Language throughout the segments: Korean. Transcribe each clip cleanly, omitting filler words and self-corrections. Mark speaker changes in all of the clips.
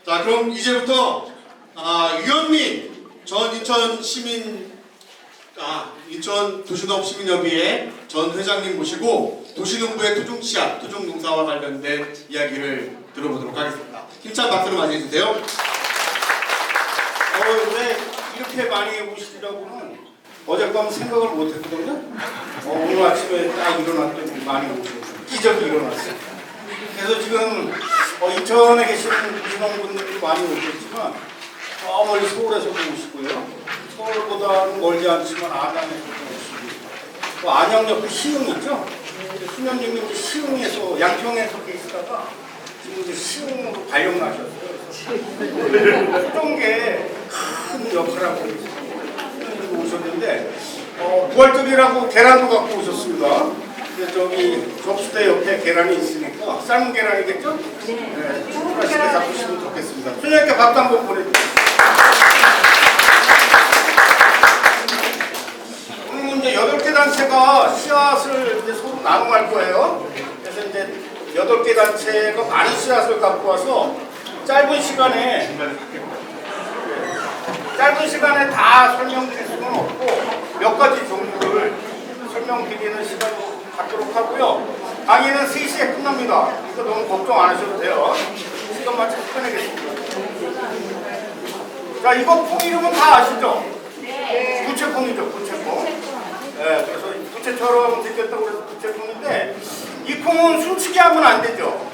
Speaker 1: 자, 그럼 이제부터 유현민 전 인천 도시농업 시민협의회 전 회장님 모시고 도시농부의 토종씨앗, 토종농사와 관련된 이야기를 들어보도록 하겠습니다. 힘찬 박수로 맞이해 주세요.
Speaker 2: 왜 이렇게 많이 오시더라고는 어젯밤 생각을 못했거든요. 오늘 아침에 딱 일어났더니 많이 오시고 기적이 일어났어요. 그래서 지금 인천에 계시는 도시농분들이 많이 오셨지만 저 멀리 서울에서도 오시고요. 서울보다는 멀지 않지만 안양에서도 오시고 또 안양 옆에 시흥 있죠? 수면님이 이제 시흥에서 양평에서 계시다가 지금 이제 시흥으로 발령 나셨어요. 토종계 큰 역할을 하고 오셨는데 부활절이라고 계란도 갖고 오셨습니다. 근데 저기 접시대 옆에 계란이 있으니까 삶은 계란이겠죠? 네, 맛있게 잡수시면 좋겠습니다. 손님께 밥도 한번 보내주세요. 오늘 이제 8개 단체가 씨앗을 이제 서로 나눔할 거예요. 그래서 이제 8개 단체가 많은 씨앗을 갖고 와서 짧은 시간에 다 설명드릴 수는 없고 몇 가지 종류를 설명드리는 시간을 갖도록 하고요. 강의는 3시에 끝납니다. 그러니까 너무 걱정 안 하셔도 돼요. 시간만 잘 끝내겠습니다. 자, 이거 콩 이름은 다 아시죠? 네. 부채콩이죠, 부채콩. 네, 그래서 부채처럼 생겼다고 해서 부채콩인데 이 콩은 숨치기 하면 안 되죠?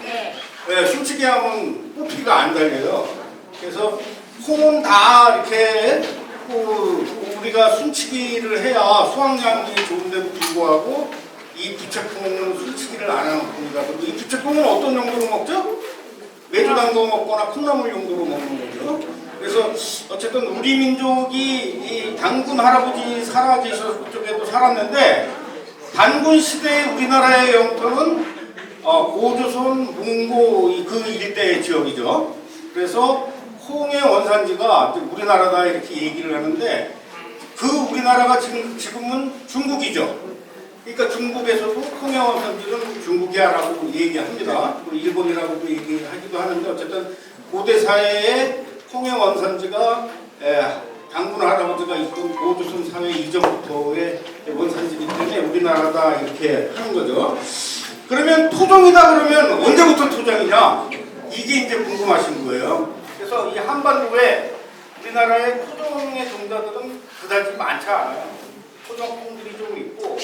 Speaker 2: 네, 숨치기 하면 뽑기가 안 달려요. 그래서 콩은 다 이렇게 우리가 숨치기를 해야 수확량이 좋은데도 불구하고 이 부채콩은 숨치기를 안 하는 콩이다. 이 부채콩은 어떤 용도로 먹죠? 메주 담궈 먹거나 콩나물 용도로 먹는 거죠. 그래서 어쨌든 우리 민족이 이 단군 할아버지 살아계셨을 쪽에도 살았는데 단군 시대의 우리나라의 영토는 고조선, 몽고 그 일대의 지역이죠. 그래서 콩의 원산지가 우리나라다 이렇게 얘기를 하는데 그 우리나라가 지금은 중국이죠. 그러니까 중국에서도 콩의 원산지는 중국이야라고 얘기합니다. 일본이라고도 얘기하기도 하는데 어쨌든 고대 사회의 콩의 원산지가 단군 할아버지가 있던 고조선 사회 이전부터의 원산지이기 때문에 우리나라다 이렇게 하는 거죠. 그러면 토종이다 그러면 언제부터 토종이냐? 이게 이제 궁금하신 거예요. 그래서 이 한반도에 우리나라의 토종의 종자들은 그다지 많지 않아요. 토종콩들이 좀 있고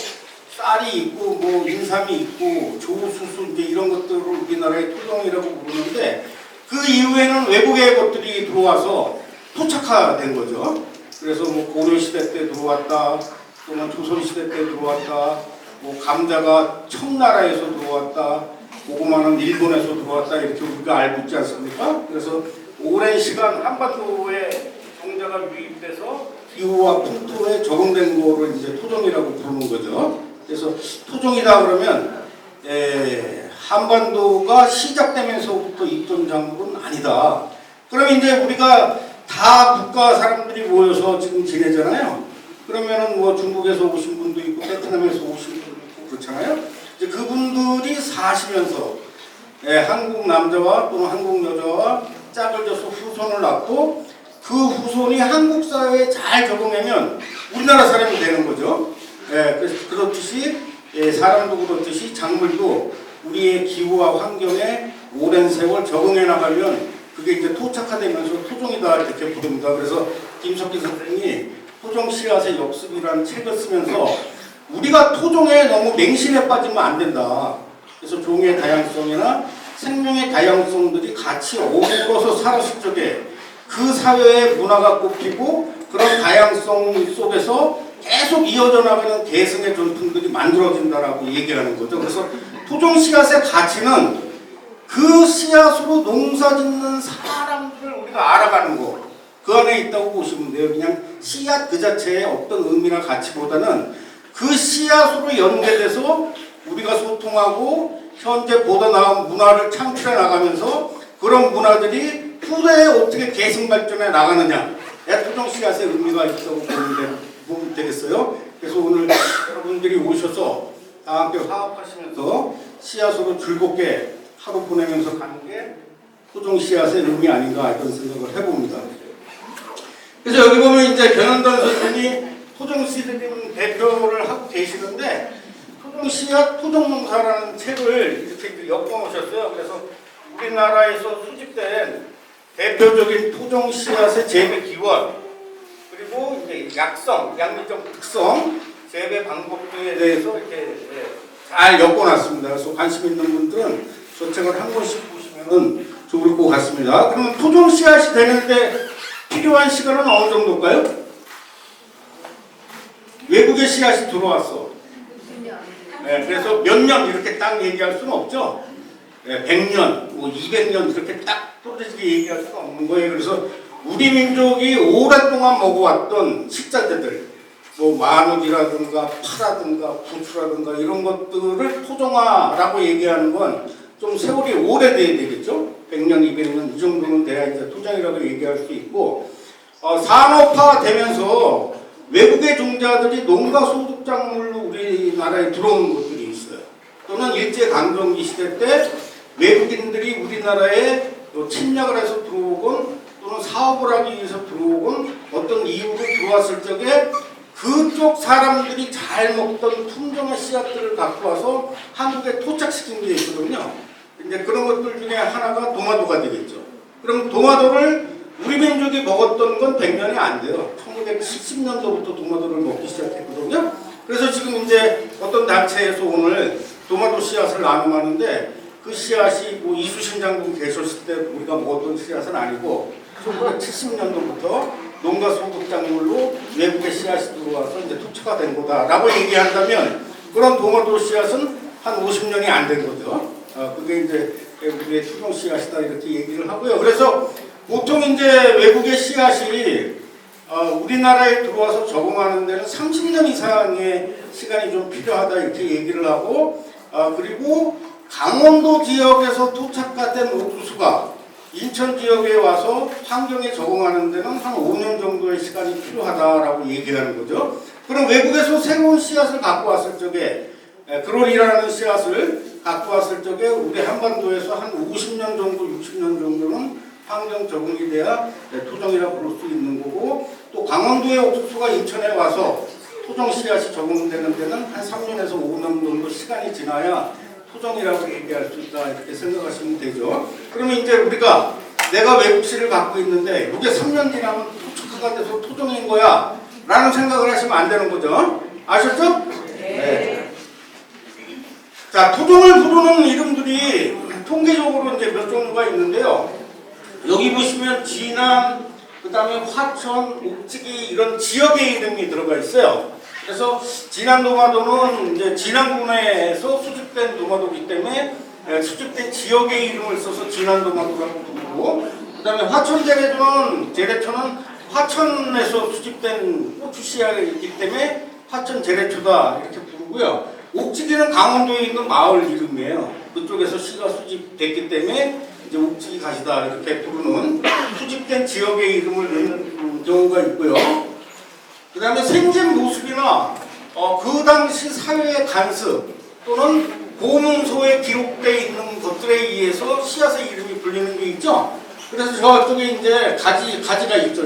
Speaker 2: 쌀이 있고 뭐 인삼이 있고 조수수 이제 이런 것들을 우리나라의 토종이라고 부르는데 그 이후에는 외국의 것들이 들어와서 토착화된 거죠. 그래서 뭐 고려 시대 때 들어왔다, 또는 조선 시대 때 들어왔다, 뭐 감자가 청나라에서 들어왔다, 고구마는 일본에서 들어왔다 이렇게 우리가 알고 있지 않습니까? 그래서 오랜 시간 한반도에 종자가 유입돼서 기후와 풍토에 적응된 거를 이제 토종이라고 부르는 거죠. 그래서 토종이다 그러면 한반도가 시작되면서부터 있던 작물은 아니다. 그럼 이제 우리가 다 국가 사람들이 모여서 지금 지내잖아요. 그러면은 뭐 중국에서 오신 분도 있고 베트남에서 오신 분도 있고 그렇잖아요. 이제 그분들이 사시면서 한국 남자와 또는 한국 여자와 짝을 져서 후손을 낳고 그 후손이 한국 사회에 잘 적응하면 우리나라 사람이 되는 거죠. 그래서 그렇듯이 사람도 그렇듯이 작물도 우리의 기후와 환경에 오랜 세월 적응해 나가면 그게 이제 토착화되면서 토종이다 이렇게 부릅니다. 그래서 김석기 선생이 토종 씨앗의 역습이라는 책을 쓰면서 우리가 토종에 너무 맹신에 빠지면 안 된다. 그래서 종의 다양성이나 생명의 다양성들이 같이 어우러서 살았을 적에 그 사회의 문화가 꼽히고 그런 다양성 속에서 계속 이어져 나가는 계승의 전통들이 만들어진다라고 얘기하는 거죠. 그래서 토종 씨앗의 가치는 그 씨앗으로 농사 짓는 사람들을 우리가 알아가는 거, 그 안에 있다고 보시면 돼요. 그냥 씨앗 그 자체의 어떤 의미나 가치보다는 그 씨앗으로 연계돼서 우리가 소통하고 현재 보다 나은 문화를 창출해 나가면서 그런 문화들이 후대에 어떻게 계승 발전해 나가느냐, 토종 씨앗의 의미가 있다고 보면 되겠어요. 그래서 오늘 여러분들이 오셔서 다 함께 화합하시면서 씨앗으로 즐겁게 하루 보내면서 가는 게 토종 씨앗의 의미 아닌가 이런 생각을 해봅니다. 그래서 여기 보면 이제 변현단 선생님이 토종 씨앗 대표를 하고 계시는데 토종 씨앗 토종 농사라는 책을 이렇게 엮어 놓으셨어요. 그래서 우리나라에서 수집된 대표적인 토종 씨앗의 재배 기원 그리고 이제 약성, 양미적 특성, 재배 방법들에 대해서 이렇게 잘 엮어놨습니다. 그래서 관심 있는 분들은 저 책을 한 번씩 보시면 좋을 것 같습니다. 그러면 토종 씨앗이 되는데 필요한 시간은 어느 정도일까요? 외국의 씨앗이 들어왔어. 네, 그래서 몇 년 이렇게 딱 얘기할 수는 없죠. 네, 100년, 뭐 200년 이렇게 딱 또렷하게 얘기할 수는 없는 거예요. 그래서 우리 민족이 오랫동안 먹어왔던 식자재들, 뭐 마늘이라든가 파라든가 부추라든가 이런 것들을 토종화라고 얘기하는 건 좀 세월이 오래돼야 되겠죠. 100년, 200년 이 정도는 돼야 이제 토종이라고 얘기할 수 있고 산업화되면서 외국의 종자들이 농가 소득작물로 우리나라에 들어오는 것들이 있어요. 또는 일제강점기 시대 때 외국인들이 우리나라에 침략을 해서 들어오건 또는 사업을 하기 위해서 들어오건 어떤 이유로 들어왔을 적에 그쪽 사람들이 잘 먹던 품종의 씨앗들을 갖고 와서 한국에 토착시킨 게 있거든요. 근데 그런 것들 중에 하나가 도마도가 되겠죠. 그럼 도마도를 우리 민족이 먹었던 건 100년이 안 돼요. 1970년도부터 도마도를 먹기 시작했거든요. 그래서 지금 이제 어떤 단체에서 오늘 도마도 씨앗을 나눔하는데 그 씨앗이 뭐 이수신 장군 계셨을 때 우리가 먹었던 씨앗은 아니고 1970년도부터 농가 소득작물로 외국의 씨앗이 들어와서 이제 토착화 된 거다라고 얘기한다면 그런 도마도 씨앗은 한 50년이 안 된 거죠. 그게 이제 우리의 토종 씨앗이다 이렇게 얘기를 하고요. 그래서 보통 이제 외국의 씨앗이 우리나라에 들어와서 적응하는 데는 30년 이상의 시간이 좀 필요하다 이렇게 얘기를 하고 그리고 강원도 지역에서 토착화된 옥수수가 인천 지역에 와서 환경에 적응하는 데는 한 5년 정도의 시간이 필요하다라고 얘기하는 거죠. 그럼 외국에서 새로운 씨앗을 갖고 왔을 적에 그롤이라는 씨앗을 갖고 왔을 적에 우리 한반도에서 한 50년 정도, 60년 정도는 환경 적응이 돼야 토종이라고 부를 수 있는 거고 또 강원도의 옥수수가 인천에 와서 토종 씨앗이 적응되는 데는 한 3년에서 5년 정도 시간이 지나야 토종이라고 얘기할 수 있다 이렇게 생각하시면 되죠. 그러면 이제 우리가 내가 외국 씨를 갖고 있는데 이게 3년 지나면 토착화가 돼서 토종인 거야 라는 생각을 하시면 안 되는 거죠. 아셨죠? 네. 자, 토종을 부르는 이름들이 통계적으로 이제 몇 종류가 있는데요. 여기 보시면 진안, 그 다음에 화천, 옥지기 이런 지역의 이름이 들어가 있어요. 그래서 진안 도마도는 이제 진안군에서 수집된 도마도이기 때문에 수집된 지역의 이름을 써서 진안 도마도라고 부르고 그 다음에 화천 제래초는 화천에서 수집된 고추 씨앗이기 때문에 화천 제래초다 이렇게 부르고요. 옥지기는 강원도에 있는 마을 이름이에요. 그쪽에서 씨가 수집됐기 때문에 이제 옥지기 가시다 이렇게 부르는 수집된 지역의 이름을 넣는 경우가 있고요. 그 다음에 생전 모습이나 그 당시 사회의 간습 또는 보문서에 기록되어 있는 것들에 의해서 씨앗의 이름이 불리는 게 있죠. 그래서 저쪽에 이제 가지가 있죠.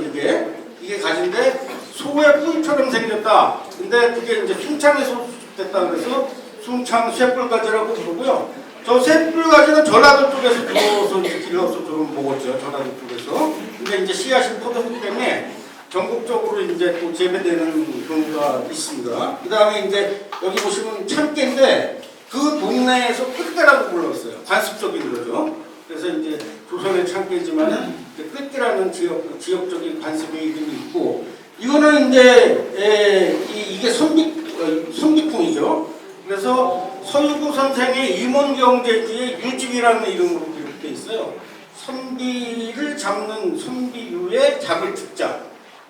Speaker 2: 이게 가지인데 소의 뿔처럼 생겼다. 근데 그게 이제 순창에서 수집됐다 그래서 순창 쇠뿔가지라고 부르고요. 저 쇠뿔가지는 전라도 쪽에서 들어서 길러서 좀 먹었죠. 전라도 쪽에서. 근데 이제 씨앗이 퍼졌기 때문에 전국적으로 이제 또 재배되는 경우가 있습니다. 그 다음에 이제 여기 보시면 참깨인데 그 동네에서 끝대라고 불렀어요. 관습적인 거죠. 그래서 이제 조선의 참깨지만은 끝대라는 지역적인 관습의 이름이 있고 이거는 이제 이게 선비콩이죠. 그래서 서유구 선생의 임원경제지의 유집이라는 이름으로 기록되어 있어요. 선비를 잡는 선비유의 잡을 죽자.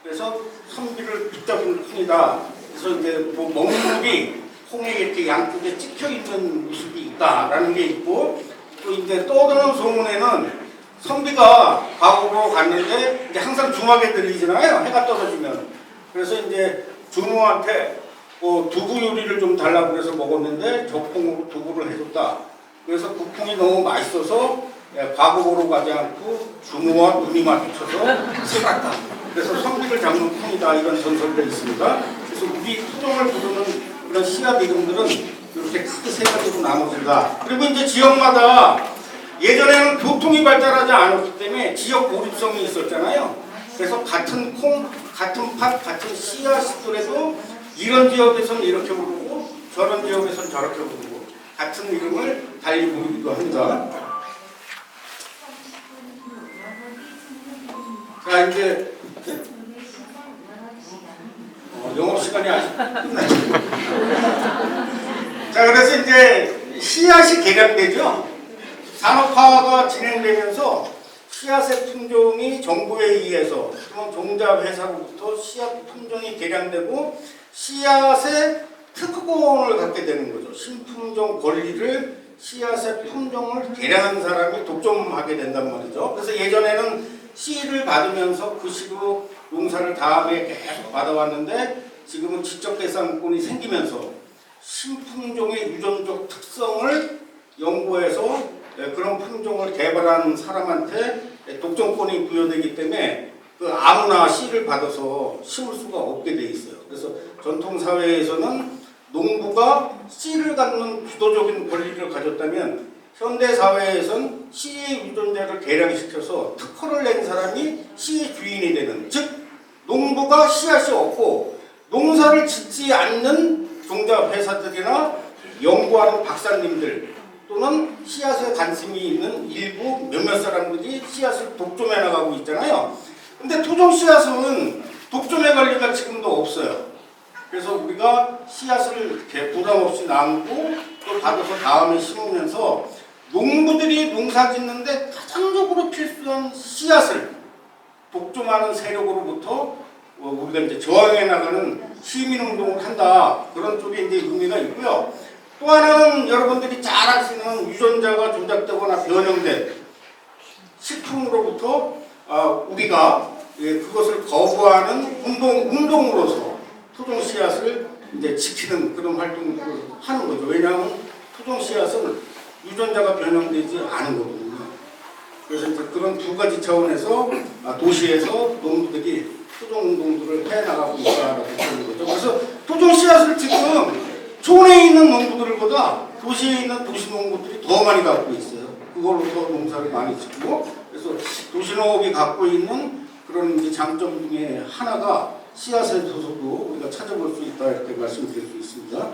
Speaker 2: 그래서 선비를 붙잡은 콩이다. 그래서 이제 뭐 먹물이 콩에 이렇게 양쪽에 찍혀 있는 모습이 있다라는 게 있고 또 이제 떠드는 소문에는 선비가 과거로 갔는데 이제 항상 중하게 들리잖아요. 해가 떨어지면. 그래서 이제 준우한테 두부 요리를 좀 달라고 해서 먹었는데 저 콩으로 두부를 해줬다. 그래서 그 콩이 너무 맛있어서 과거로 가지 않고 주무와 눈이 마주쳐서 쓰았다. 그래서 성비를 잡는 콩이다 이런 전설도 있습니다. 그래서 우리 토종을 부르는 그런 씨앗 이름들은 이렇게 크게 세 가지로 나눠진다. 그리고 이제 지역마다 예전에는 교통이 발달하지 않았기 때문에 지역 고립성이 있었잖아요. 그래서 같은 콩, 같은 팥, 같은 씨앗이더라도 이런 지역에서는 이렇게 부르고 저런 지역에서는 저렇게 부르고 같은 이름을 달리 부르기도 합니다. 자, 이제 영업시간이 아직 끝났죠. 자, 그래서 이제 씨앗이 개량되죠. 산업화가 진행되면서 씨앗의 품종이 정부에 의해서 또는 종자회사로부터 씨앗 품종이 개량되고 씨앗의 특허권을 갖게 되는 거죠. 신품종 권리를 씨앗의 품종을 개량한 사람이 독점하게 된단 말이죠. 그래서 예전에는 씨를 받으면서 그 씨로 농사를 다음에 계속 받아왔는데 지금은 지적재산권이 생기면서 신품종의 유전적 특성을 연구해서 그런 품종을 개발한 사람한테 독점권이 부여되기 때문에 그 아무나 씨를 받아서 심을 수가 없게 돼 있어요. 그래서 전통 사회에서는 농부가 씨를 갖는 주도적인 권리를 가졌다면 현대 사회에선 씨의 유전자를 개량시켜서 특허를 낸 사람이 씨의 주인이 되는, 즉 농부가 씨앗이 없고 농사를 짓지 않는 종자 회사들이나 연구하는 박사님들 또는 씨앗에 관심이 있는 일부 몇몇 사람들이 씨앗을 독점해 나가고 있잖아요. 근데 토종 씨앗은 독점의 권리가 지금도 없어요. 그래서 우리가 씨앗을 이렇게 부담 없이 나누고 또 받아서 다음에 심으면서 농부들이 농사 짓는데 가장적으로 필수한 씨앗을 독점하는 세력으로부터 우리가 이제 저항해 나가는 시민운동을 한다. 그런 쪽에 이제 의미가 있고요. 또 하나는 여러분들이 잘 아시는 유전자가 조작되거나 변형된 식품으로부터 우리가 그것을 거부하는 운동으로서 토종 씨앗을 이제 지키는 그런 활동을 하는 거죠. 왜냐하면 토종 씨앗은 유전자가 변형되지 않은 거거든요. 그래서 이제 그런 두 가지 차원에서 도시에서 농부들이 토종 운동들을 해나가고 있다라고 보는 거죠. 그래서 토종 씨앗을 지금 촌에 있는 농부들보다 도시에 있는 도시 농부들이 더 많이 갖고 있어요. 그걸로 더 농사를 많이 짓고, 그래서 도시농업이 갖고 있는 그런 이제 장점 중에 하나가 씨앗에서도 우리가 찾아볼 수 있다 이렇게 말씀드릴 수 있습니다.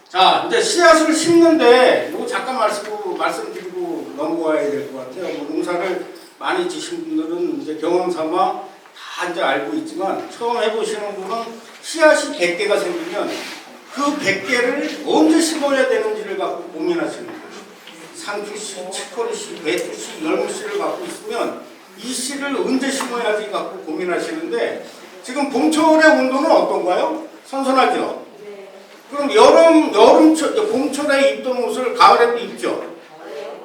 Speaker 2: 자, 이제 씨앗을 심는데 이거 잠깐 말씀드리고 넘어가야 될 것 같아요. 뭐 농사를 많이 지신 분들은 이제 경험 삼아 다 이제 알고 있지만 처음 해보시는 분은 씨앗이 100개가 생기면 그 100개를 언제 심어야 되는지를 갖고 고민하시는 거예요. 상추씨, 치커리씨, 배추씨, 열무씨를 갖고 있으면 이 씨를 언제 심어야지 갖고 고민하시는데 지금 봄철의 온도는 어떤가요? 선선하죠? 그럼 봄철에 입던 옷을 가을에도 입죠?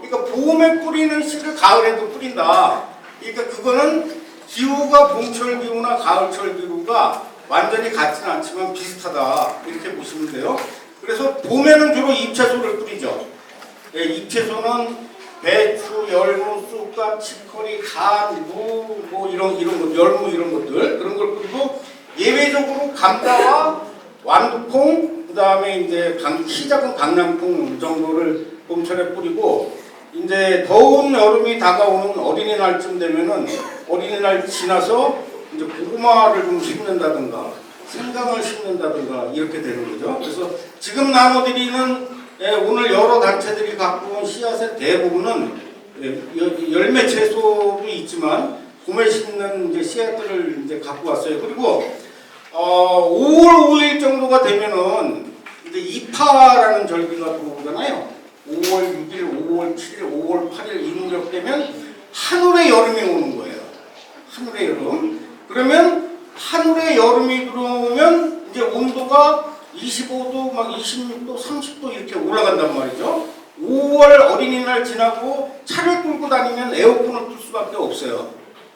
Speaker 2: 그러니까 봄에 뿌리는 씨를 가을에도 뿌린다. 그러니까 그거는 기후가 봄철 기후나 가을철 기후가 완전히 같지는 않지만 비슷하다. 이렇게 보시면 돼요. 그래서 봄에는 주로 잎채소를 뿌리죠. 잎채소는 배추, 열무, 쑥갓, 치커리, 간, 무, 뭐 이런 것, 열무 이런 것들 그런 걸 뿌리고 예외적으로 감자와 완두콩, 그 다음에 이제 키 작은 강낭콩 정도를 봄철에 뿌리고 이제 더운 여름이 다가오는 어린이날쯤 되면은 어린이날 지나서 이제 고구마를 좀 심는다든가 생강을 심는다든가 이렇게 되는 거죠. 그래서 지금 나눠드리는 오늘 여러 단체들이 갖고 온 씨앗의 대부분은 열매 채소도 있지만 봄에 심는 이제 씨앗들을 이제 갖고 왔어요. 그리고 5월 5일 정도가 되면은 이제 이파라는 절기가 들어오잖아요. 5월 6일, 5월 7일, 5월 8일 이 무렵 되면 한올의 여름이 오는 거예요. 한올의 여름. 그러면 한올의 여름이 들어오면 이제 온도가 25도, 막 26도, 30도 이렇게 올라간단 말이죠. 5월 어린이날 지나고 차를 끌고 다니면 에어컨을 틀 수밖에 없어요.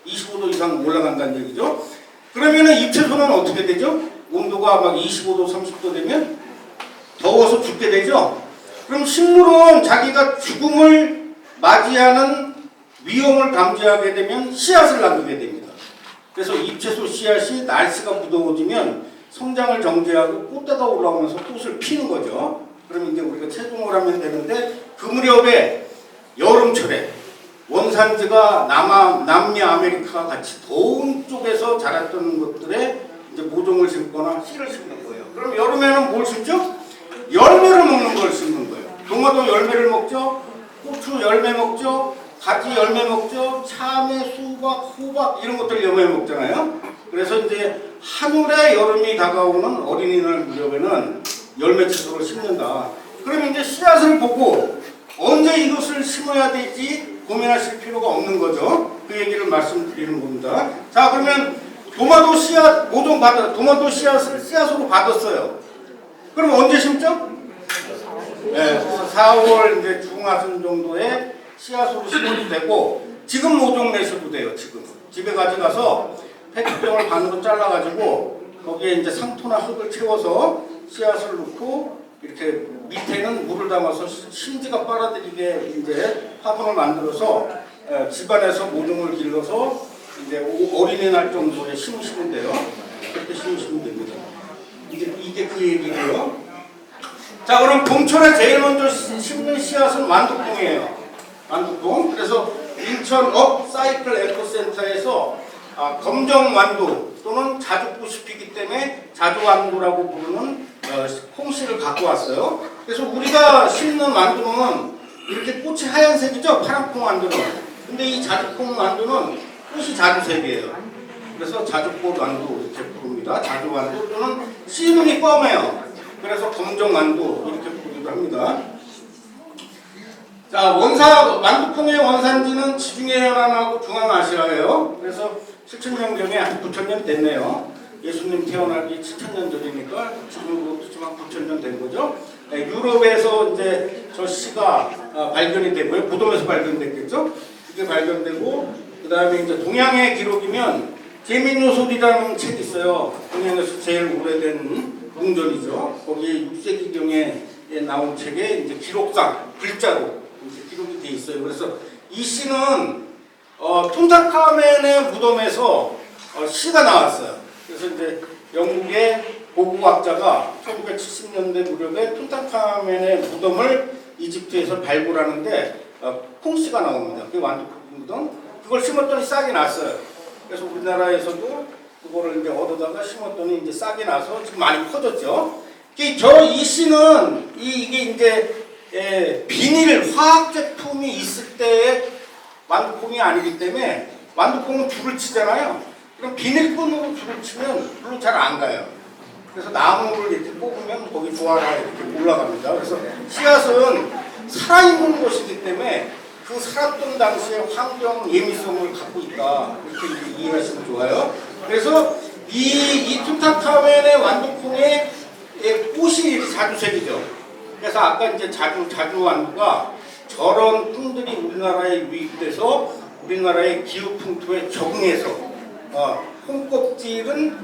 Speaker 2: 25도 이상 올라간다는 얘기죠. 그러면은 잎채소는 어떻게 되죠? 온도가 막 25도, 30도 되면 더워서 죽게 되죠. 그럼 식물은 자기가 죽음을 맞이하는 위험을 감지하게 되면 씨앗을 남기게 됩니다. 그래서 잎채소 씨앗이 날씨가 무더워지면 성장을 정지하고 꽃대가 올라오면서 꽃을 피는 거죠. 그러면 이제 우리가 채종을 하면 되는데 그 무렵에 여름철에 원산지가 남미 아메리카 같이 더운 쪽에서 자랐던 것들에 이제 모종을 심거나 씨를 심는 거예요. 그럼 여름에는 뭘 심죠? 열매를 먹는 걸 심는 거예요. 도마도 열매를 먹죠. 고추 열매 먹죠. 가지 열매 먹죠. 참외, 수박, 호박 이런 것들 열매 먹잖아요. 그래서 이제 한올에 여름이 다가오는 어린이날 무렵에는 열매 채소를 심는다. 그럼 이제 씨앗을 보고 언제 이것을 심어야 될지 고민하실 필요가 없는 거죠. 그 얘기를 말씀드리는 겁니다. 자, 그러면 도마도 씨앗 모종 도마도 씨앗을 씨앗으로 받았어요. 그럼 언제 심죠? 네, 4월 이제 중하순 정도에 씨앗으로 심어도 되고 지금 모종 내셔도 돼요. 지금 집에 가져가서 페트병을 반으로 잘라가지고 거기에 이제 상토나 흙을 채워서 씨앗을 넣고 이렇게 밑에는 물을 담아서 심지가 빨아들이게 이제 화분을 만들어서 집안에서 모종을 길러서 이제 어린이날 정도에 심으시면 돼요. 그렇게 심으시면 됩니다. 이게 그 얘기고요. 자, 그럼 봄철에 제일 먼저 심는 씨앗은 완두콩이에요. 완두콩. 그래서 인천 업사이클 에코센터에서 검정 완두 또는 자주꽃이 피기 때문에 자주완두라고 부르는 콩씨를 갖고 왔어요. 그래서 우리가 심는 완두는 이렇게 꽃이 하얀색이죠. 파란콩 완두는. 근데 이 자주콩 완두는 꽃이 자주색이에요. 그래서 자주꽃 완두 이렇게 부릅니다. 자주완두 또는 씨눈이 껌해요. 그래서 검정 완두 이렇게 부르기도 합니다. 자, 완두콩의 원산지는 지중해 연안하고 중앙아시아예요. 그래서 7,000년경에 한 9,000년 됐네요. 예수님 태어나기 7,000년 전이니까 지금으로부터 지금 한 9,000년 된 거죠. 네, 유럽에서 이제 저 씨가 발견이 되고요. 무덤에서 발견됐겠죠. 그게 발견되고 그 다음에 이제 동양의 기록이면 재민요술이라는 책이 있어요. 동양에서 제일 오래된 궁전이죠. 거기에 6세기경에 나온 책에 이제 기록상 글자로 이제 기록이 돼 있어요. 그래서 이 씨는 툰타카멘의 무덤에서 씨가 나왔어요. 그래서 이제 영국의 고고학자가 1970년대 무렵에 툰타카멘의 무덤을 이집트에서 발굴하는데 콩씨가 나옵니다. 그게 완두콩 무덤. 그걸 심었더니 싹이 났어요. 그래서 우리나라에서도 그거를 이제 얻어다가 심었더니 이제 싹이 나서 지금 많이 커졌죠. 이 씨는 이게 이제 비닐 화학 제품이 있을 때의 완두콩이 아니기 때문에 완두콩은 줄을 치잖아요. 그럼 비닐끈으로 줄을 치면 별로 잘 안 가요. 그래서 나무를 이렇게 뽑으면 거기 조화가 이렇게 올라갑니다. 그래서 씨앗은 살아있는 것이기 때문에 그 살았던 당시의 환경 예민성을 갖고 있다. 이렇게 이해하시면 좋아요. 그래서 이 툰타카멘의 완두콩의 꽃이 자주색이죠. 그래서 아까 이제 자주완두가 저런 콩들이 우리나라에 유입돼서 우리나라의 기후 풍토에 적응해서 콩껍질은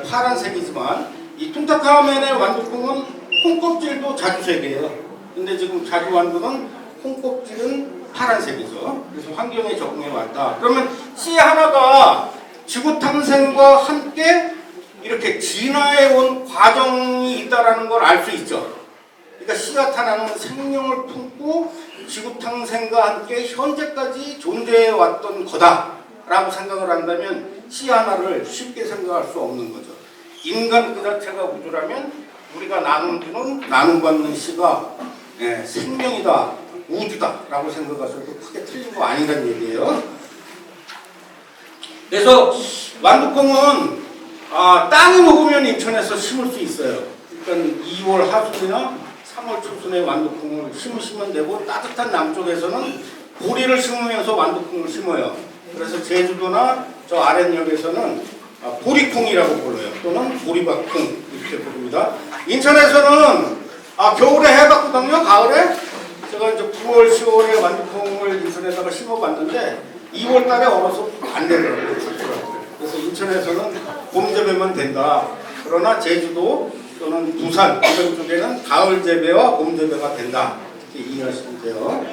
Speaker 2: 파란색이지만 이 툰타카멘의 완두콩은 콩껍질도 자주색이에요. 근데 지금 자주완두는 콩껍질은 파란색이죠. 그래서 환경에 적응해 왔다. 그러면 씨 하나가 지구 탐생과 함께 이렇게 진화해 온 과정이 있다라는 걸 알 수 있죠. 그러니까 씨앗 하나는 생명을 품고 지구 탐생과 함께 현재까지 존재해 왔던 거다라고 생각을 한다면 씨 하나를 쉽게 생각할 수 없는 거죠. 인간 그 자체가 우주라면 우리가 나눔받는 씨가 생명이다, 우주다라고 생각하셔도 크게 틀린 거 아니라는 얘기예요. 그래서 완두콩은 땅이 먹으면 인천에서 심을 수 있어요. 그러니까 2월 하순이나 3월 초순에 완두콩을 심으시면 되고 따뜻한 남쪽에서는 보리를 심으면서 완두콩을 심어요. 그래서 제주도나 저 아랫역에서는 보리콩이라고 불러요. 또는 보리밥콩 이렇게 부릅니다. 인천에서는 겨울에 해봤거든요. 가을에 제가 이제 9월, 10월에 완두콩을 인천에다가 심어봤는데 2월 달에 얼어서 안 되더라고요. 죽더라고요. 그래서 인천에서는 봄 재배만 된다. 그러나 제주도 또는 부산 이런 쪽에는 가을 재배와 봄 재배가 된다. 이렇게 이해하시면 돼요.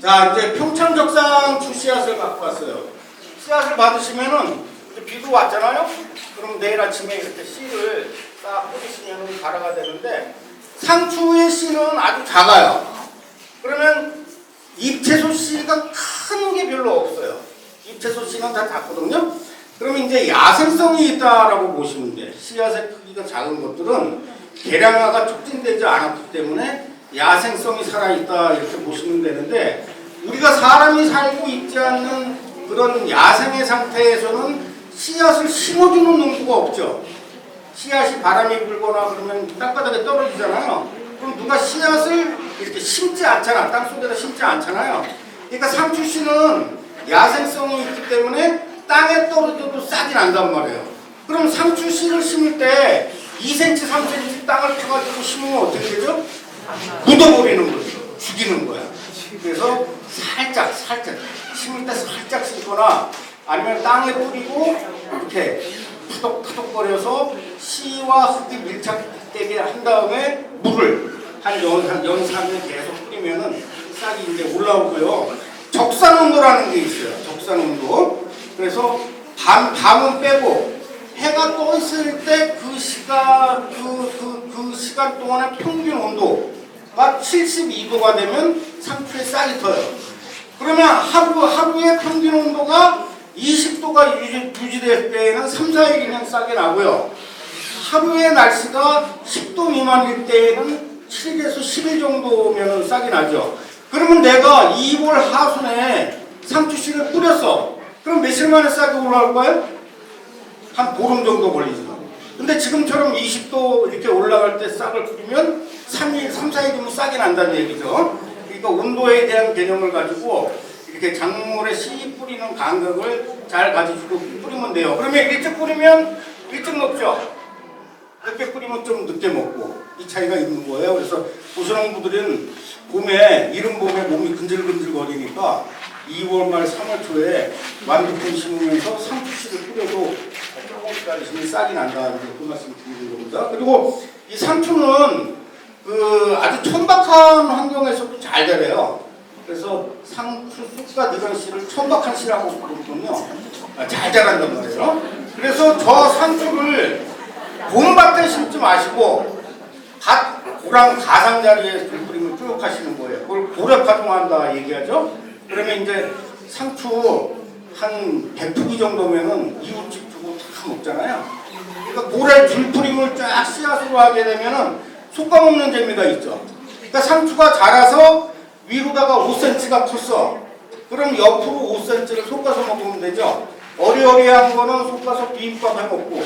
Speaker 2: 자, 이제 평창적상추 씨앗을 갖고 왔어요. 씨앗을 받으시면은 이제 비도 왔잖아요. 그럼 내일 아침에 이렇게 씨를 싹 뿌리시면 발화가 되는데 상추의 씨는 아주 작아요. 그러면 잎채소 씨가 큰 게 별로 없어요. 잎채소 씨는 다 작거든요. 그러면 이제 야생성이 있다라고 보시면 돼. 씨앗의 크기가 작은 것들은 개량화가 촉진되지 않았기 때문에 야생성이 살아있다 이렇게 보시면 되는데 우리가 사람이 살고 있지 않는 그런 야생의 상태에서는 씨앗을 심어주는 농부가 없죠. 씨앗이 바람이 불거나 그러면 땅바닥에 떨어지잖아요. 그럼 누가 씨앗을 이렇게 심지 않잖아. 땅속에다 심지 않잖아요. 그러니까 상추씨는 야생성이 있기 때문에 땅에 떨어져도 싹이 난단 말이에요. 그럼 상추씨를 심을 때 2cm, 3cm 땅을 파가지고 심으면 어떻게 되죠? 묻어버리는 거죠. 죽이는 거야. 그래서 살짝 심을 때 살짝 심거나 아니면 땅에 뿌리고 이렇게 타독타독거려서 씨와 흙이 밀착되게 한 다음에 물을 한 연3일 계속 뿌리면은 싹이 이제 올라오고요. 적산온도라는 게 있어요. 적산온도. 그래서 밤은 빼고 해가 떠 있을 때 그 시간 동안의 평균 온도가 72도가 되면 상추에 싹이 터요. 그러면 하루의 평균 온도가 20도가 유지될 때에는 3, 4일이면 싹이 나고요. 하루의 날씨가 10도 미만일 때에는 7일에서 10일 정도면 싹이 나죠. 그러면 내가 2월 하순에 상추씨를 뿌렸어. 그럼 며칠 만에 싹이 올라올까요? 한 보름 정도 걸리죠. 근데 지금처럼 20도 이렇게 올라갈 때 싹을 뿌리면 3, 4일이면 싹이 난다는 얘기죠. 그러니까 온도에 대한 개념을 가지고 이렇게 작물에 씨 뿌리는 간격을 잘 가지고 뿌리면 돼요. 그러면 일찍 뿌리면 일찍 먹죠. 늦게 뿌리면 좀 늦게 먹고 이 차이가 있는 거예요. 그래서 고소농부들은 이른 봄에 몸이 근질근질 거리니까 2월 말 3월 초에 완두콩 심으면서 상추씨를 뿌려도 조금씩 가르치면 싹이 난다. 그 말씀 드리는 겁니다. 그리고 이 상추는 아주 천박한 환경에서도 잘 자라요. 그래서 상추 쑥과 느런 씨를 천박한 씨라고 부르거든요. 잘 자란단 말이에요. 그래서 저 상추를 봄밭에 심지 마시고 고랑 가상자리에 뿌리면 쭉 하시는 거예요. 그걸 고래파종한다 얘기하죠. 그러면 이제 상추 한 100포기 정도면은 이웃집 주고 다 먹잖아요. 그러니까 고래 줄뿌림을 쫙 씨앗으로 하게 되면은 솎아 먹는 재미가 있죠. 그러니까 상추가 자라서 위로다가 5cm가 컸어. 그럼 옆으로 5cm를 솎아서 먹으면 되죠. 어리어리한 거는 솎아서 비빔밥 해 먹고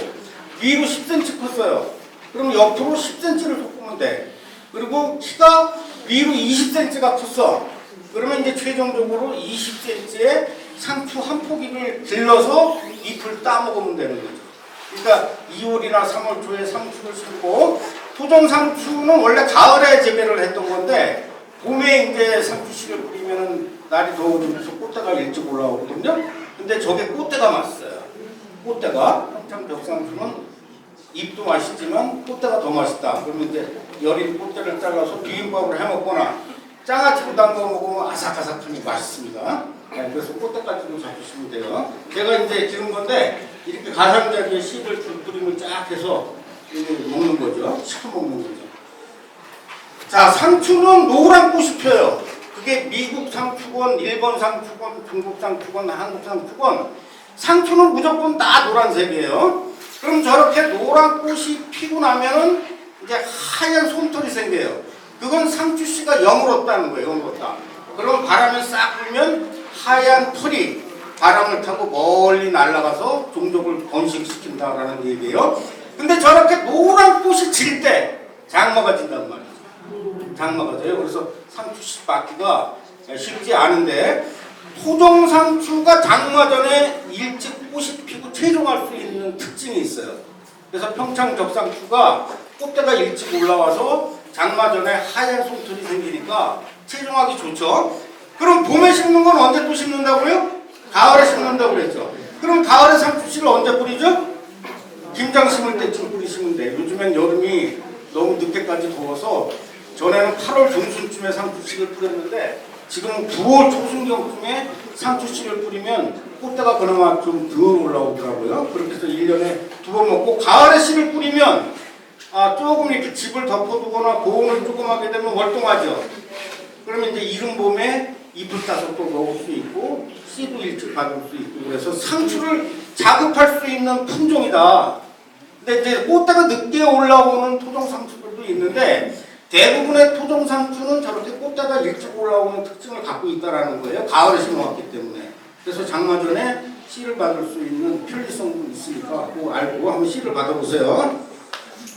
Speaker 2: 위로 10cm 컸어요. 그럼 옆으로 10cm를 솎으면 돼. 그리고 키가 위로 20cm가 컸어. 그러면 이제 최종적으로 20cm의 상추 한 포기를 길러서 잎을 따먹으면 되는 거죠. 그러니까 2월이나 3월 초에 상추를 심고 토종 상추는 원래 가을에 재배를 했던 건데 봄에 이제 상추씨를 뿌리면 날이 더워지면서 꽃대가 일찍 올라오거든요. 근데 저게 꽃대가 맛있어요. 꽃대가 평창 벽상추는 잎도 맛있지만 꽃대가 더 맛있다. 그러면 이제 여린 꽃대를 잘라서 비빔밥을 해 먹거나 장아찌로 담궈 먹으면 아삭아삭하니 맛있습니다. 네, 그래서 꽃대까지도 잡수시면 돼요. 제가 이제 기른 건데 이렇게 가상자리에 씨를 뿌리면 쫙 해서 먹는 거죠. 시켜 먹는 거죠. 자, 상추는 노란 꽃이 펴요. 그게 미국 상추건, 일본 상추건, 중국 상추건, 한국 상추건 상추는 무조건 다 노란색이에요. 그럼 저렇게 노란 꽃이 피고 나면은 이제 하얀 솜털이 생겨요. 그건 상추씨가 영으로다는 거예요. 영으로다. 그럼 바람이 싹 불면 하얀 털이 바람을 타고 멀리 날아가서 종족을 번식시킨다라는 얘기예요. 근데 저렇게 노란 꽃이 질 때 장마가 진단 말이죠. 장마가 져요. 그래서 상추씨 받기가 쉽지 않은데 토종 상추가 장마 전에 일찍 꽃이 피고 최종할 수 있는 특징이 있어요. 그래서 평창 적상추가 꽃대가 일찍 올라와서 장마 전에 하얀 솜털이 생기니까 최종하기 좋죠. 그럼 봄에 심는 건 언제 또 심는다고요? 가을에 심는다고 그랬죠. 그럼 가을에 상추씨를 언제 뿌리죠? 김장 심을 때쯤 뿌리시면 돼요. 요즘엔 여름이 너무 늦게까지 더워서 전에는 8월 중순쯤에 상추씨를 뿌렸는데 지금 9월 초순경쯤에 상추씨를 뿌리면 꽃대가 그나마 좀 덜 올라오더라고요. 그렇게 해서 1년에 2번 먹고 가을에 씨를 뿌리면 조금 이렇게 집을 덮어두거나 고온을 조금 하게 되면 월동하죠. 그러면 이제 이른 봄에 잎을 따서 또 먹을 수 있고 씨도 일찍 받을 수 있고 그래서 상추를 자급할 수 있는 품종이다. 근데 이제 꽃대가 늦게 올라오는 토종 상추들도 있는데 대부분의 토종 상추는 저렇게 꽃대가 일찍 올라오는 특징을 갖고 있다라는 거예요. 가을에 심어왔기 때문에. 그래서 장마 전에 씨를 받을 수 있는 편리성도 있으니까 꼭 알고 한번 씨를 받아보세요.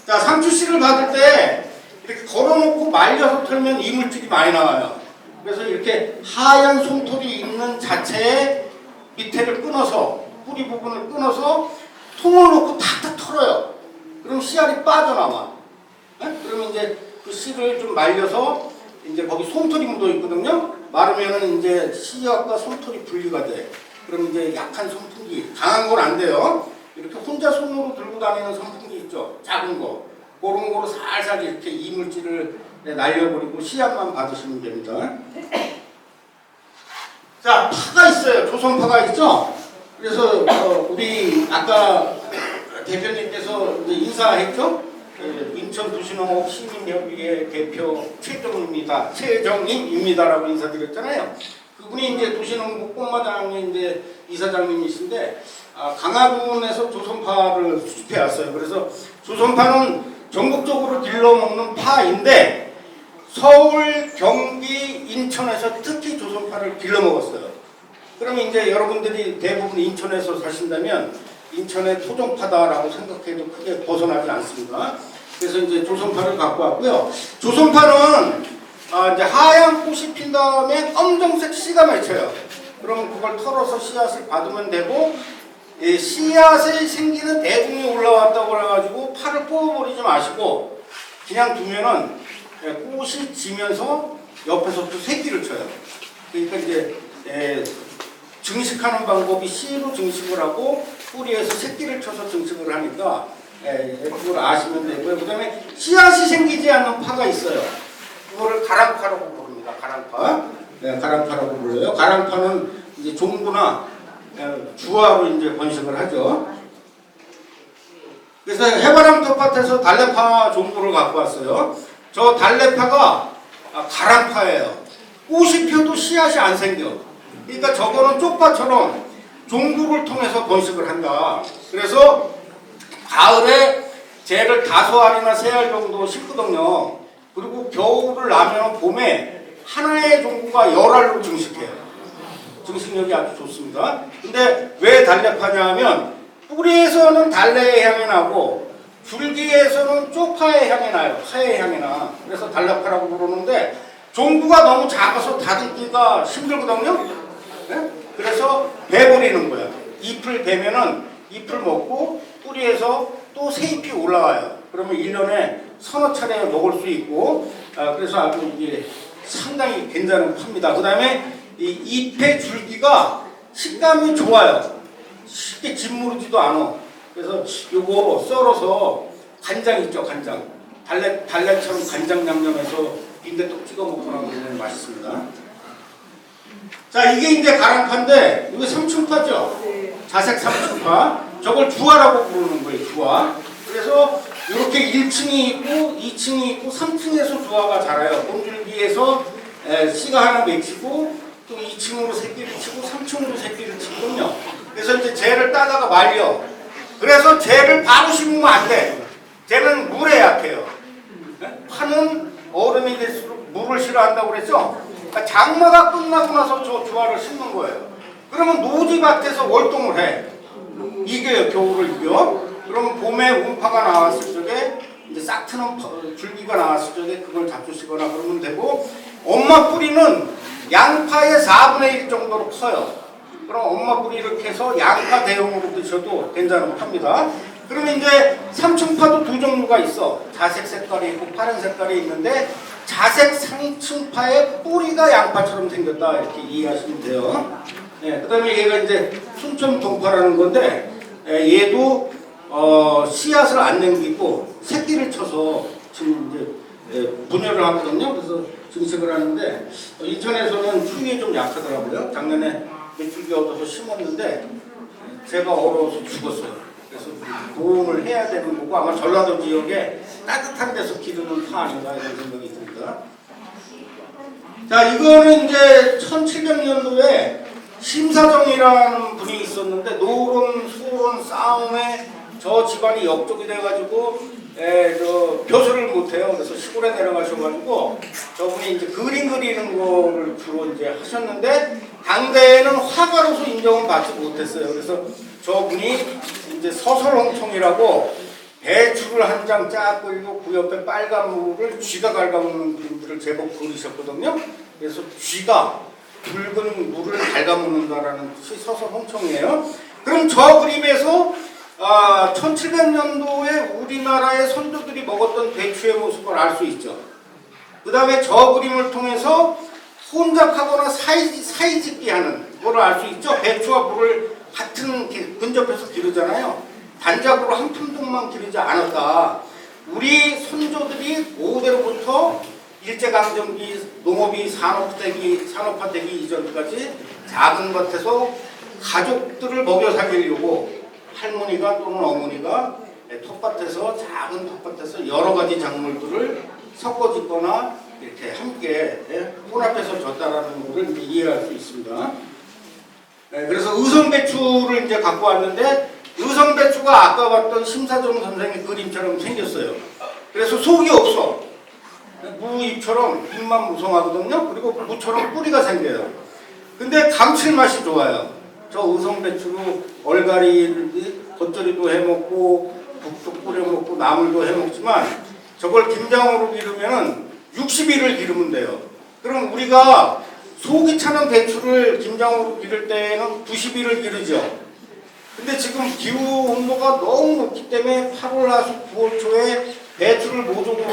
Speaker 2: 자, 상추 씨를 받을 때 이렇게 걸어놓고 말려서 털면 이물질이 많이 나와요. 그래서 이렇게 하얀 솜털이 있는 자체의 밑에를 끊어서 뿌리 부분을 끊어서 통을 놓고 탁탁 털어요. 그럼 씨알이 빠져나와. 네? 그러면 이제 그 씨를 좀 말려서 이제 거기 솜털이 묻어 있거든요. 마르면은 이제 씨앗과 솜털이 분리가 돼. 그럼 이제 약한 선풍기, 강한 건 안 돼요. 이렇게 혼자 손으로 들고 다니는 선풍기 있죠. 작은 거. 그런 거로 살살 이렇게 이물질을 날려버리고 씨앗만 받으시면 됩니다. 자, 파가 있어요. 조선파가 있죠. 그래서 우리 아까 대표님께서 이제 인사했죠. 인천 도시농업 시민협의회 대표 최정임입니다라고 인사드렸잖아요. 그분이 이제 도시농부 꽃마당의 이제 이사장님이신데 강화군에서 조선파를 수집해 왔어요. 그래서 조선파는 전국적으로 길러먹는 파인데 서울, 경기, 인천에서 특히 조선파를 길러먹었어요. 그러면 이제 여러분들이 대부분 인천에서 사신다면 인천의 토종파다라고 생각해도 크게 벗어나지 않습니다. 그래서 이제 조선파를 갖고 왔고요. 조선파는 이제 하얀 꽃이 핀 다음에 검정색 씨가 맺혀요. 그럼 그걸 털어서 씨앗을 받으면 되고 씨앗에 생기는 대궁이 올라왔다고 해가지고 파를 뽑아버리지 마시고 그냥 두면은 꽃이 지면서 옆에서 또 새끼를 쳐요. 그러니까 이제 증식하는 방법이 씨로 증식을 하고 뿌리에서 새끼를 쳐서 증식을 하니까 그걸 아시면 되고요. 그 다음에 씨앗이 생기지 않는 파가 있어요. 그거를 가랑파라고 부릅니다. 가랑파. 가랑파라고 불러요. 가랑파는 이제 종부나 주화로 이제 번식을 하죠. 그래서 해바람 텃밭에서 달래파 종부를 갖고 왔어요. 저 달래파가 가랑파예요. 꽃이 펴도 씨앗이 안 생겨. 그러니까 저거는 쪽파처럼 종부를 통해서 번식을 한다. 그래서 가을에 쟤를 5알이나 3알 정도 심거든요. 그리고 겨울을 나면 봄에 하나의 종부가 10알로 증식해요. 증식력이 아주 좋습니다. 근데 왜 달래파냐 하면 뿌리에서는 달래의 향이 나고 줄기에서는 쪽파의 향이 나요. 새의 향이 나. 그래서 달래파라고 부르는데 종부가 너무 작아서 다듬기가 힘들거든요. 네? 그래서 베버리는 거야. 잎을 베면은 잎을 먹고 뿌리에서 또 새 잎이 올라와요. 그러면 1년에 서너 차례 먹을 수 있고 그래서 아주 이게 상당히 괜찮은 파입니다. 그 다음에 이 잎의 줄기가 식감이 좋아요. 쉽게 짓무르지도 않아. 그래서 요거 썰어서 간장 있죠, 간장. 달래처럼 간장 양념해서 빈대떡 찍어 먹거나 그러면 맛있습니다. 자, 이게 이제 가랑파인데 이거 삼춘파죠. 자색 삼춘파. 저걸 주화라고 부르는 거예요, 주화. 그래서 이렇게 1층이 있고 2층이 있고 3층에서 주화가 자라요. 봄줄기에서 씨가 하나 맺히고 또 2층으로 새끼를 치고 3층으로 새끼를 치거든요. 그래서 이제 쟤를 따다가 말려. 그래서 쟤를 바로 심으면 안 돼. 쟤는 물에 약해요. 파는 어른이 될수록 물을 싫어한다고 그랬죠? 그러니까 장마가 끝나고 나서 저 주화를 심는 거예요. 그러면 노지밭에서 월동을 해. 이겨요, 겨울을 이겨. 그러면 봄에 운파가 나왔을 적에 이제 싹 트는 줄기가 나왔을 적에 그걸 잡수시거나 그러면 되고, 엄마 뿌리는 양파의 4분의 1 정도로 커요. 그럼 엄마 뿌리를 캐서 양파 대용으로 드셔도 괜찮은 팝니다. 그러면 이제 삼층파도 두 종류가 있어. 자색 색깔이 있고 파란 색깔이 있는데 자색 삼층파의 뿌리가 양파처럼 생겼다 이렇게 이해하시면 돼요. 그 다음에 얘가 이제 순천동파라는 건데 얘도 씨앗을 안 남기고 새끼를 쳐서 지금 이제 분열을 하거든요. 그래서 증식을 하는데 인천에서는 추위에 좀 약하더라고요. 작년에 메뚜기 얻어서 심었는데 제가 얼어서 죽었어요. 그래서 보험을 해야 되는 거고 아마 전라도 지역에 따뜻한 데서 기르는 파 아닌가 이런 생각이 듭니다. 자, 이거는 이제 1700년도에 심사정이라는 분이 있었는데 노론 소론 싸움에 저 집안이 역적이 돼가지고 저 벼슬을 못해요. 그래서 시골에 내려가셔가지고 저분이 이제 그림 그리는 거를 주로 이제 하셨는데 당대에는 화가로서 인정을 받지 못했어요. 그래서 저분이 이제 서설홍청이라고 배추를 한 장 쫙 그리고 그 옆에 빨간 물을 쥐가 갉아먹는 그림들을 제법 그리셨거든요. 그래서 쥐가 붉은 물을 갉아먹는다라는 뜻이 서설홍청이에요. 그럼 저 그림에서 1700년도에 우리나라의 선조들이 먹었던 배추의 모습을 알 수 있죠. 그 다음에 저 그림을 통해서 혼잡하거나 사이짓기 하는 걸 알 수 있죠. 배추와 물을 같은 근접해서 기르잖아요. 단작으로 한 품목만 기르지 않았다. 우리 선조들이 고대로부터 일제강점기 농업이 산업화되기 이전까지 작은 밭에서 가족들을 먹여 살리려고 할머니가 또는 어머니가 텃밭에서 작은 텃밭에서 여러 가지 작물들을 섞어 짓거나 이렇게 함께 혼합해서 졌다라는 것을 이해할 수 있습니다. 그래서 의성배추를 이제 갖고 왔는데 의성배추가 아까 봤던 심사정 선생의 그림처럼 생겼어요. 그래서 속이 없어. 무잎처럼 잎만 무성하거든요. 그리고 무처럼 뿌리가 생겨요. 근데 감칠맛이 좋아요. 저 의성배추로 얼갈이 겉절이도 해먹고 국도 뿌려먹고 나물도 해먹지만 저걸 김장으로 기르면은 60일을 기르면 돼요. 그럼 우리가 속이 차는 배추를 김장으로 기를 때는 90일을 기르죠. 근데 지금 기후 온도가 너무 높기 때문에 8월 하수 9월 초에 배추를 모종으로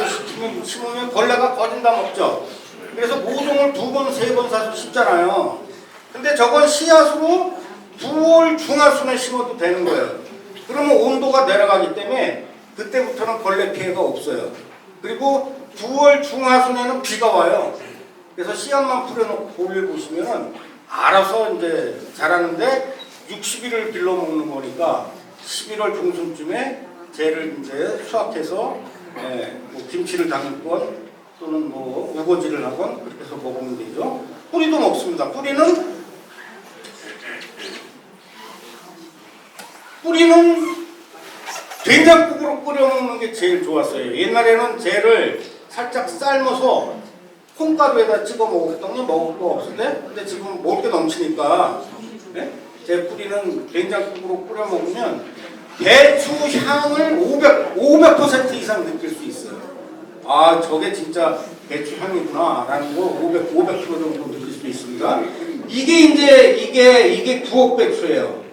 Speaker 2: 심으면 벌레가 거진다 먹죠. 그래서 모종을 2번, 3번 사서 심잖아요. 근데 저건 씨앗으로 9월 중하순에 심어도 되는 거예요. 그러면 온도가 내려가기 때문에 그때부터는 벌레 피해가 없어요. 그리고 9월 중하순에는 비가 와요. 그래서 씨앗만 뿌려놓고 볼일 보시면은 알아서 이제 자라는데 60일을 길러먹는 거니까 11월 중순쯤에 쟤를 이제 수확해서 뭐 김치를 담건 또는 뭐 우거지를 하건 그렇게 해서 먹으면 되죠. 뿌리도 먹습니다. 뿌리는 된장국으로 끓여 먹는 게 제일 좋았어요. 옛날에는 쟤를 살짝 삶아서 콩가루에다 찍어 먹었더니 먹을 거 없을 때, 근데 지금 먹을 게 넘치니까 제 뿌리는 된장국으로 끓여 먹으면 배추 향을 500% 이상 느낄 수 있어요. 아, 저게 진짜 배추 향이구나 라는 거 500% 정도 느낄 수 있습니다. 이게 부엌배추예요.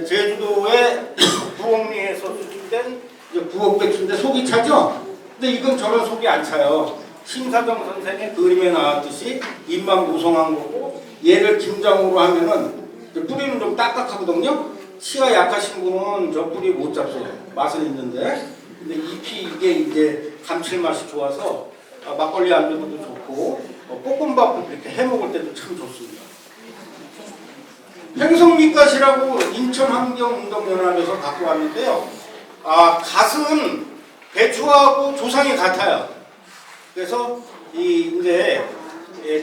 Speaker 2: 제주도의 부엌리에서 수출된 부엌배추인데 속이 차죠? 근데 이건 저런 속이 안 차요. 심사정 선생의 그림에 나왔듯이 잎만 무성한 거고 얘를 김장으로 하면은 뿌리는 좀 딱딱하거든요. 치아 약하신 분은 저 뿌리 못 잡숴요. 맛은 있는데 근데 잎이 이게 이제 감칠맛이 좋아서 막걸리 안주도 좋고 볶음밥 이렇게 해먹을 때도 참 좋습니다. 횡성밑갓이라고 인천환경운동연합에서 갖고 왔는데요. 갓은 배추하고 조상이 같아요. 그래서 이제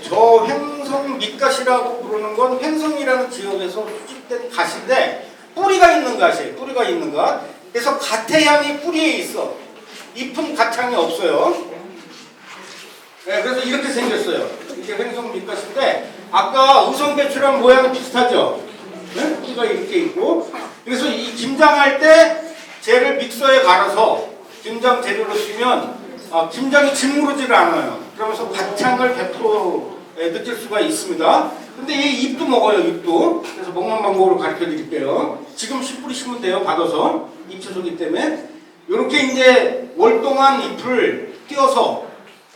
Speaker 2: 저 횡성밑갓이라고 부르는 건 횡성이라는 지역에서 수집된 갓인데 뿌리가 있는 갓이에요. 뿌리가 있는 갓. 그래서 갓의 향이 뿌리에 있어. 잎은 갓향이 없어요. 그래서 이렇게 생겼어요. 이게 횡성밑갓인데 아까 의성배추랑 모양이 비슷하죠? 뿌리가 이렇게 있고 그래서 이 김장할 때 쟤를 믹서에 갈아서 김장 재료로 쓰면 김장이 짓무르지를 않아요. 그러면서 갓향을 100% 느낄 수가 있습니다. 근데 이 잎도 먹어요. 잎도. 그래서 먹는 방법을 가르쳐 드릴게요. 지금 씨 뿌리시면 돼요. 받아서 잎 채소기 때문에 이렇게 이제 월동안 잎을 띄어서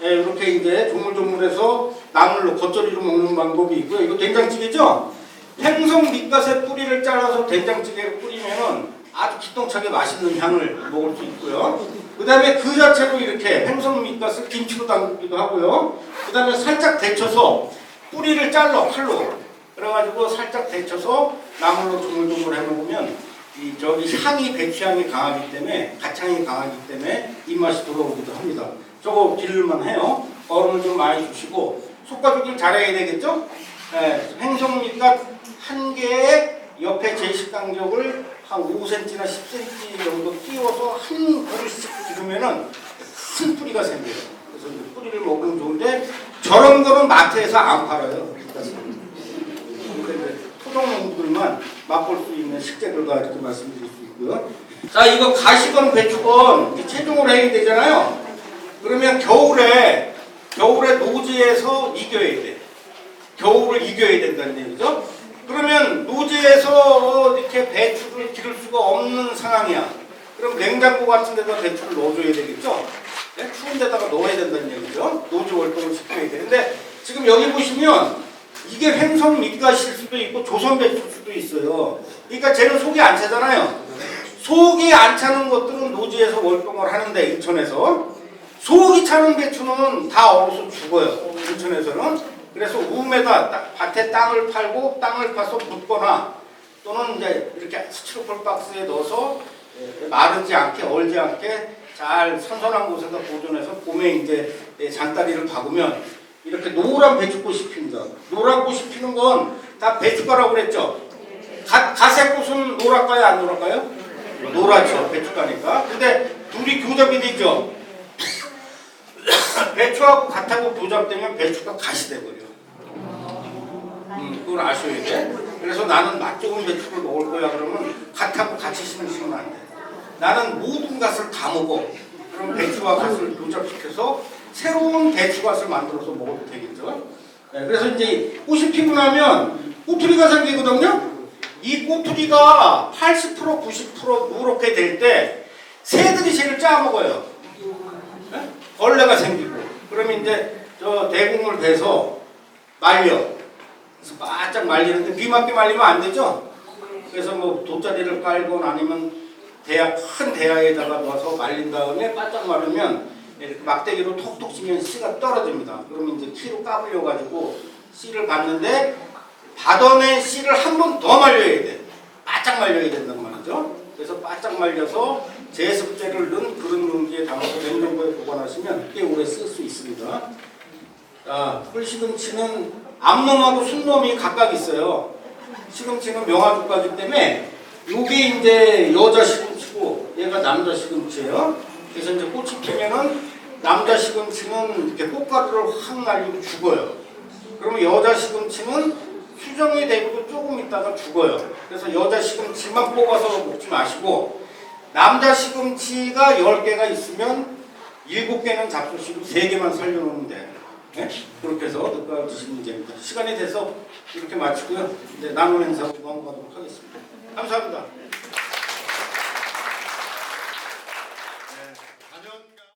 Speaker 2: 이렇게 이제 조물조물해서 나물로 겉절이로 먹는 방법이 있고요. 이거 된장찌개죠? 횡성밑갓의 뿌리를 잘라서 된장찌개를 뿌리면은 아주 기똥차게 맛있는 향을 먹을 수 있고요. 그 다음에 그 자체로 이렇게 생선 밑갓을 김치로 담그기도 하고요. 그 다음에 살짝 데쳐서 뿌리를 잘라 칼로. 그래가지고 살짝 데쳐서 나물로 조물조물 해먹으면 이 저기 향이 배추향이 강하기 때문에 갓향이 강하기 때문에 입맛이 돌아오기도 합니다. 저거 기를만 해요. 얼음을 좀 많이 주시고 솎아주길 잘해야 되겠죠? 네, 생선 밑갓 한 개에 옆에 제식 간격을 한 5cm나 10cm 정도 띄워서 한 그릇씩 기르면은 큰 뿌리가 생겨요. 그래서 이제 뿌리를 먹으면 좋은데 저런 거는 마트에서 안 팔아요. 토종농부들만 맛볼 수 있는 식재료다 이렇게 말씀드릴 수 있고요. 자, 이거 가시건 배추건 체중을 해야 되잖아요. 그러면 겨울에 노지에서 이겨야 돼. 겨울을 이겨야 된다는 얘기죠. 그러면 노지에서 이렇게 배추를 기를 수가 없는 상황이야. 그럼 냉장고 같은 데다 배추를 넣어줘야 되겠죠. 네? 추운 데다가 넣어야 된다는 얘기죠. 노지 월동을 시켜야 돼. 근데 지금 여기 보시면 이게 횡성 밑갓일 수도 있고 조선 배추일 수도 있어요. 그러니까 쟤는 속이 안 차잖아요. 속이 안 차는 것들은 노지에서 월동을 하는데 인천에서 속이 차는 배추는 다 얼어서 죽어요. 인천에서는. 그래서 우음에다 밭에 땅을 팔고 땅을 파서 묻거나 또는 이제 이렇게 스티로폼 박스에 넣어서 마르지 않게 얼지 않게 잘 선선한 곳에서 보존해서 봄에 이제 장다리를 박으면 이렇게 노란 배추꽃이 핍니다. 노란 꽃이 피는 건 다 배추가라고 그랬죠. 가세꽃은 노랄까요? 안 노랄까요? 노랗죠. 배추가니까. 근데 둘이 교잡이 되죠. 배추하고 갓하고 교잡되면 배추가 갓이 돼버려. 그걸 아셔야 돼. 그래서 나는 맛 좋은 배추를 먹을 거야 그러면 갓하고 같이 심으시면 안 돼. 나는 모든 갓을 다 먹어. 그럼 배추와 갓을 교잡시켜서 새로운 배추갓을 만들어서 먹어도 되겠죠. 네, 그래서 이제 꽃이 피고 나면 꼬투리가 생기거든요. 이 꼬투리가 80% 90% 누렇게 될 때 새들이 쟤를 짜먹어요. 네? 벌레가 생기고. 그러면 이제 저 대궁을 베서 말려. 그래서 바짝 말리는데 비 맞게 말리면 안 되죠. 그래서 뭐 돗자리를 깔건 아니면 큰 대야에다가 넣어서 말린 다음에 바짝 마르면 이렇게 막대기로 톡톡 치면 씨가 떨어집니다. 그러면 이제 키로 까불려 가지고 씨를 받는데 받아낸 씨를 한 번 더 말려야 돼. 바짝 말려야 된단 말이죠. 그래서 바짝 말려서 제습제를 넣은 그런 용기에 담아서 냉장고에 보관하시면 꽤 오래 쓸 수 있습니다. 자, 꿀시금치는 암놈하고 순놈이 각각 있어요. 시금치는 명화죽가기 때문에 이게 이제 여자 시금치고 얘가 남자 시금치예요. 그래서 이제 꽃이 피면은 남자 시금치는 이렇게 꽃가루를 확 날리고 죽어요. 그러면 여자 시금치는 수정이 되고 조금 있다가 죽어요. 그래서 여자 시금치만 뽑아서 먹지 마시고 남자 시금치가 10개가 있으면 7개는 잡수시고 3개만 살려놓으면 돼요. 네? 그렇게 해서 넣어 드시면 됩니다. 시간이 돼서 이렇게 마치고요. 이제 나눔 행사로 넘어가도록 하겠습니다. 감사합니다.